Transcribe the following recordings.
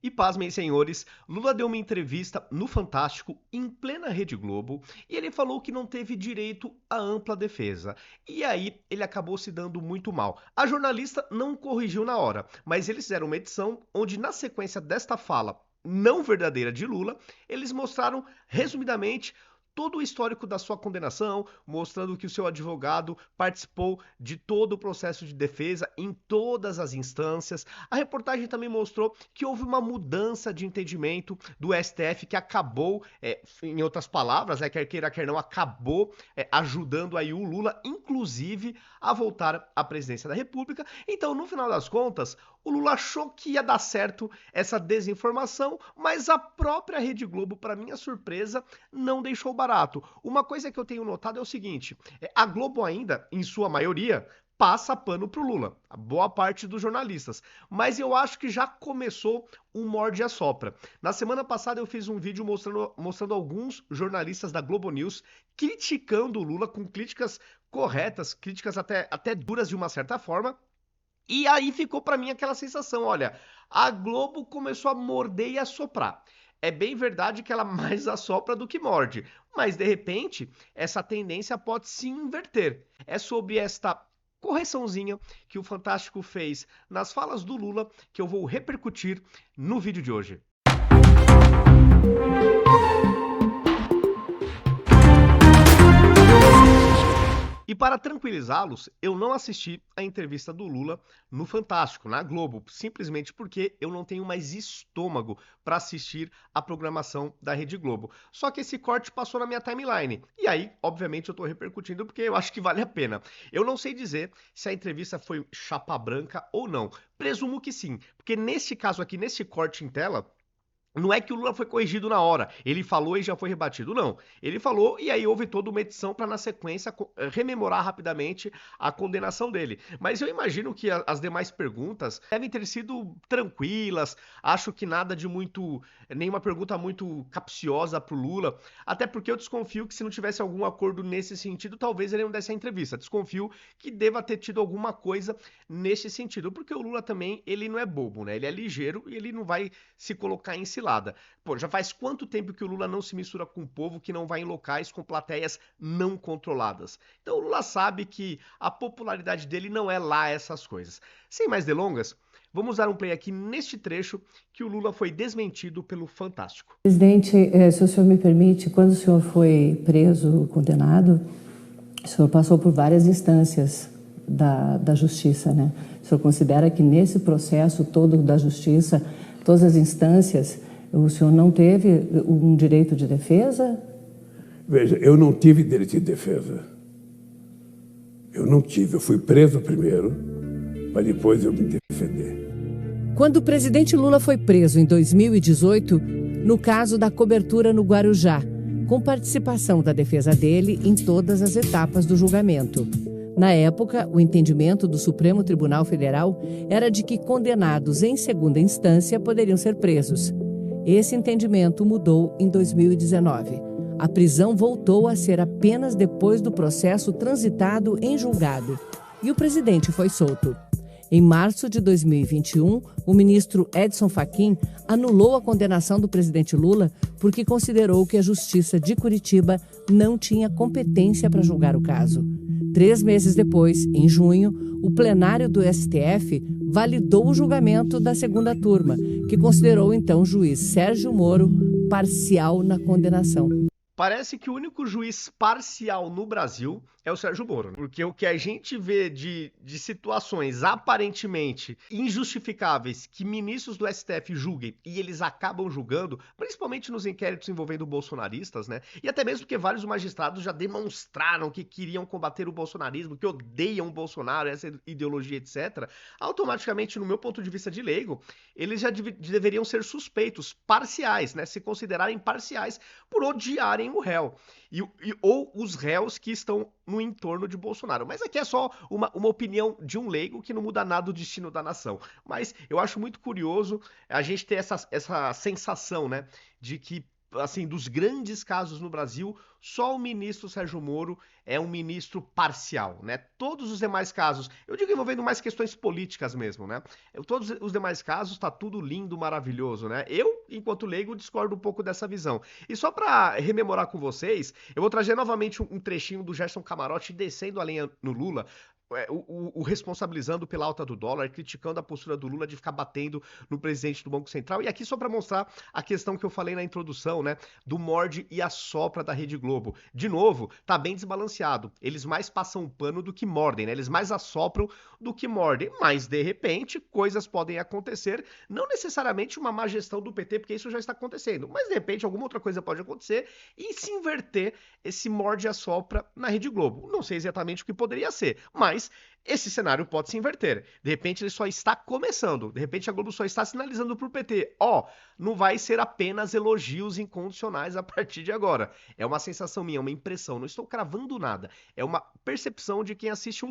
E pasmem, senhores, Lula deu uma entrevista no Fantástico, em plena Rede Globo, e ele falou que não teve direito à ampla defesa. E aí ele acabou se dando muito mal. A jornalista não corrigiu na hora, mas eles fizeram uma edição onde, na sequência desta fala não verdadeira de Lula, eles mostraram resumidamente todo o histórico da sua condenação, mostrando que o seu advogado participou de todo o processo de defesa em todas as instâncias. A reportagem também mostrou que houve uma mudança de entendimento do STF que acabou, em outras palavras, quer queira, quer não, acabou ajudando aí o Lula, inclusive, a voltar à presidência da República. Então, no final das contas, o Lula achou que ia dar certo essa desinformação, mas a própria Rede Globo, para minha surpresa, não deixou barato. Uma coisa que eu tenho notado é o seguinte: a Globo ainda, em sua maioria, passa pano pro Lula, a boa parte dos jornalistas. Mas eu acho que já começou um morde a sopra. Na semana passada eu fiz um vídeo mostrando alguns jornalistas da Globo News criticando o Lula com críticas corretas, críticas até duras de uma certa forma. E aí ficou pra mim aquela sensação, olha, a Globo começou a morder e assoprar. É bem verdade que ela mais assopra do que morde, mas de repente essa tendência pode se inverter. É sobre esta correçãozinha que o Fantástico fez nas falas do Lula que eu vou repercutir no vídeo de hoje. E para tranquilizá-los, eu não assisti a entrevista do Lula no Fantástico, na Globo, simplesmente porque eu não tenho mais estômago para assistir a programação da Rede Globo. Só que esse corte passou na minha timeline. E aí, obviamente, eu estou repercutindo porque eu acho que vale a pena. Eu não sei dizer se a entrevista foi chapa branca ou não. Presumo que sim, porque nesse caso aqui, nesse corte em tela, não é que o Lula foi corrigido na hora, ele falou e já foi rebatido, não. Ele falou e aí houve toda uma edição para na sequência rememorar rapidamente a condenação dele. Mas eu imagino que as demais perguntas devem ter sido tranquilas, acho que nada de muito, nenhuma pergunta muito capciosa pro Lula, até porque eu desconfio que se não tivesse algum acordo nesse sentido, talvez ele não desse a entrevista. Desconfio que deva ter tido alguma coisa nesse sentido, porque o Lula também, ele não é bobo, né? Ele é ligeiro e ele não vai se colocar em cilada. Pô, já faz quanto tempo que o Lula não se mistura com o povo, que não vai em locais com plateias não controladas? Então o Lula sabe que a popularidade dele não é lá essas coisas. Sem mais delongas, vamos dar um play aqui neste trecho que o Lula foi desmentido pelo Fantástico. Presidente, se o senhor me permite, quando o senhor foi preso, condenado, o senhor passou por várias instâncias da justiça, né? O senhor considera que nesse processo todo da justiça, todas as instâncias, o senhor não teve um direito de defesa? Veja, eu não tive direito de defesa. Eu não tive. Eu fui preso primeiro, para depois eu me defender. Quando o presidente Lula foi preso em 2018, no caso da cobertura no Guarujá, com participação da defesa dele em todas as etapas do julgamento. Na época, o entendimento do Supremo Tribunal Federal era de que condenados em segunda instância poderiam ser presos. Esse entendimento mudou em 2019. A prisão voltou a ser apenas depois do processo transitado em julgado. E o presidente foi solto. Em março de 2021, o ministro Edson Fachin anulou a condenação do presidente Lula porque considerou que a Justiça de Curitiba não tinha competência para julgar o caso. 3 meses depois, em junho, o plenário do STF validou o julgamento da segunda turma, que considerou então o juiz Sérgio Moro parcial na condenação. Parece que o único juiz parcial no Brasil é o Sérgio Moro, porque o que a gente vê de situações aparentemente injustificáveis que ministros do STF julguem e eles acabam julgando, principalmente nos inquéritos envolvendo bolsonaristas, né? E até mesmo porque vários magistrados já demonstraram que queriam combater o bolsonarismo, que odeiam o Bolsonaro, essa ideologia, etc. Automaticamente, no meu ponto de vista de leigo, eles já deveriam ser suspeitos, parciais, né? Se considerarem parciais por odiarem o réu. Ou os réus que estão no entorno de Bolsonaro. Mas aqui é só uma opinião de um leigo que não muda nada o destino da nação. Mas eu acho muito curioso a gente ter essa sensação, né, de que assim, dos grandes casos no Brasil, só o ministro Sérgio Moro é um ministro parcial, né? Todos os demais casos, eu digo envolvendo mais questões políticas mesmo, né? Todos os demais casos tá tudo lindo, maravilhoso, né? Eu, enquanto leigo, discordo um pouco dessa visão. E só para rememorar com vocês, eu vou trazer novamente um trechinho do Gerson Camarote descendo a lenha no Lula, o responsabilizando pela alta do dólar, criticando a postura do Lula de ficar batendo no presidente do Banco Central. E aqui só para mostrar a questão que eu falei na introdução, né, do morde e assopra da Rede Globo. De novo, tá bem desbalanceado. Eles mais passam pano do que mordem, né? Eles mais assopram do que mordem. Mas, de repente, coisas podem acontecer, não necessariamente uma má gestão do PT, porque isso já está acontecendo, mas, de repente, alguma outra coisa pode acontecer e se inverter esse morde e assopra na Rede Globo. Não sei exatamente o que poderia ser, mas esse cenário pode se inverter. De repente ele só está começando. De repente a Globo só está sinalizando para o PT. Não vai ser apenas elogios incondicionais a partir de agora. É uma sensação minha, uma impressão. Não estou cravando nada. É uma percepção de quem assiste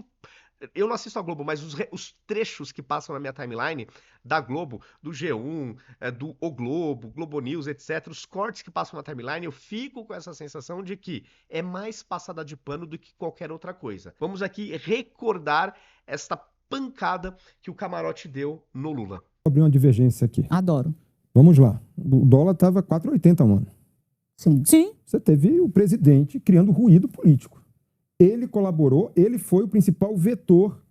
Eu não assisto a Globo, mas os trechos que passam na minha timeline da Globo, do G1, do O Globo, Globo News, etc., os cortes que passam na timeline, eu fico com essa sensação de que é mais passada de pano do que qualquer outra coisa. Vamos aqui recordar esta pancada que o Camarote deu no Lula. Vou abrir uma divergência aqui. Adoro. Vamos lá. O dólar estava 4,80, mano. Sim. Sim. Você teve o presidente criando ruído político. Ele colaborou, ele foi o principal vetor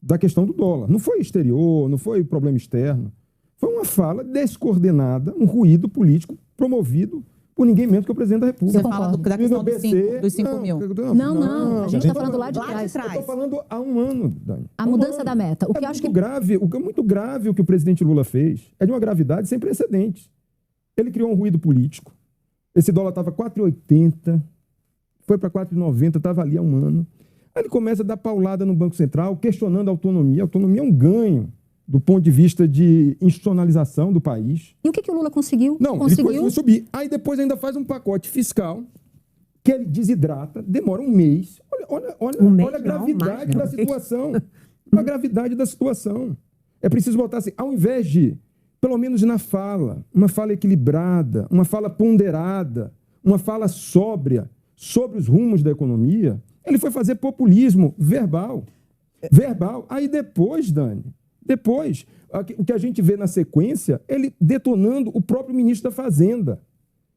da questão do dólar. Não foi exterior, não foi problema externo. Foi uma fala descoordenada, um ruído político promovido por ninguém menos que o presidente da República. Você fala da questão dos 5 mil. Não, a gente está falando lá de trás. Eu estou falando há um ano, Dani. A mudança da meta. O que eu acho que grave, o que é muito grave o que o presidente Lula fez é de uma gravidade sem precedentes. Ele criou um ruído político. Esse dólar estava 4,80, foi para 4,90, estava ali há um ano. Aí ele começa a dar paulada no Banco Central, questionando a autonomia. A autonomia é um ganho do ponto de vista de institucionalização do país. E o que o Lula conseguiu? Não, ele conseguiu subir. Aí depois ainda faz um pacote fiscal que ele desidrata, demora um mês. Olha a gravidade da situação. A gravidade da situação. É preciso botar assim, ao invés de, pelo menos na fala, uma fala equilibrada, uma fala ponderada, uma fala sóbria sobre os rumos da economia, ele foi fazer populismo verbal. Aí depois, Dani, o que a gente vê na sequência, ele detonando o próprio ministro da Fazenda.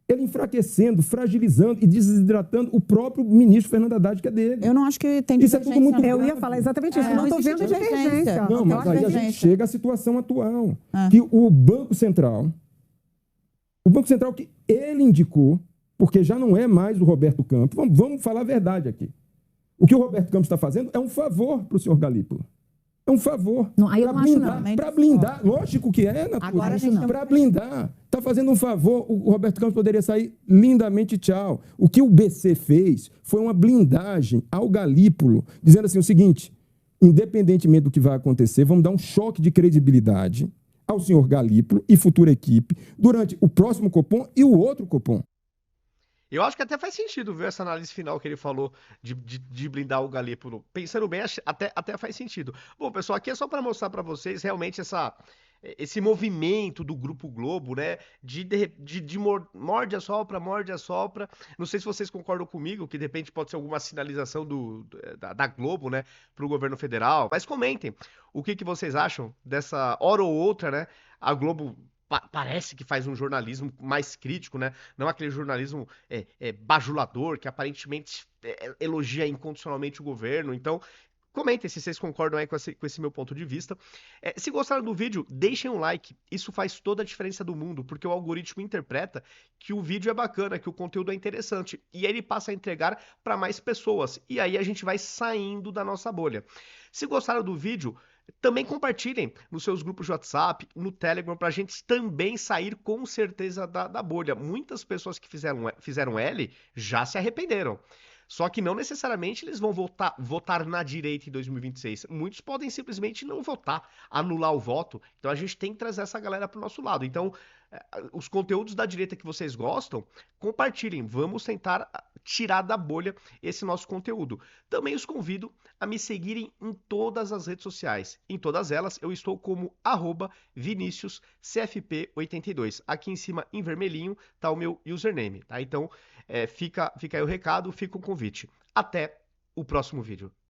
Ele enfraquecendo, fragilizando e desidratando o próprio ministro Fernando Haddad, que é dele. Eu não acho que tem divergência. Isso é tudo muito Eu ia falar exatamente isso. Eu não estou vendo divergência. Não, mas aí a gente chega à situação atual. Que o Banco Central que ele indicou, porque já não é mais o Roberto Campos, vamos falar a verdade aqui. O que o Roberto Campos está fazendo é um favor para o senhor Galípolo. É um favor. Não, aí eu não acho não. Para blindar, lógico que é, para blindar. Está fazendo um favor, o Roberto Campos poderia sair lindamente tchau. O que o BC fez foi uma blindagem ao Galípolo, dizendo assim o seguinte, independentemente do que vai acontecer, vamos dar um choque de credibilidade ao senhor Galípolo e futura equipe durante o próximo Copom e o outro Copom. Eu acho que até faz sentido, viu, essa análise final que ele falou de blindar o Galípolo. Pensando bem, até faz sentido. Bom, pessoal, aqui é só para mostrar para vocês realmente esse movimento do Grupo Globo, né, de morde a sopra. Não sei se vocês concordam comigo, que de repente pode ser alguma sinalização da Globo, né, para o governo federal. Mas comentem o que vocês acham dessa hora ou outra, né, a Globo parece que faz um jornalismo mais crítico, né? Não aquele jornalismo bajulador, que aparentemente elogia incondicionalmente o governo. Então, comentem se vocês concordam aí com esse meu ponto de vista. Se gostaram do vídeo, deixem um like. Isso faz toda a diferença do mundo, porque o algoritmo interpreta que o vídeo é bacana, que o conteúdo é interessante. E aí ele passa a entregar para mais pessoas. E aí a gente vai saindo da nossa bolha. Se gostaram do vídeo, também compartilhem nos seus grupos de WhatsApp, no Telegram, para a gente também sair com certeza da bolha. Muitas pessoas que fizeram L já se arrependeram. Só que não necessariamente eles vão votar na direita em 2026. Muitos podem simplesmente não votar, anular o voto. Então a gente tem que trazer essa galera para o nosso lado. Então, os conteúdos da direita que vocês gostam, compartilhem. Vamos tentar tirar da bolha esse nosso conteúdo. Também os convido a me seguirem em todas as redes sociais. Em todas elas eu estou como @ViniciusCFP82. Aqui em cima, em vermelhinho, tá o meu username, tá? Então fica aí o recado, fica o convite. Até o próximo vídeo.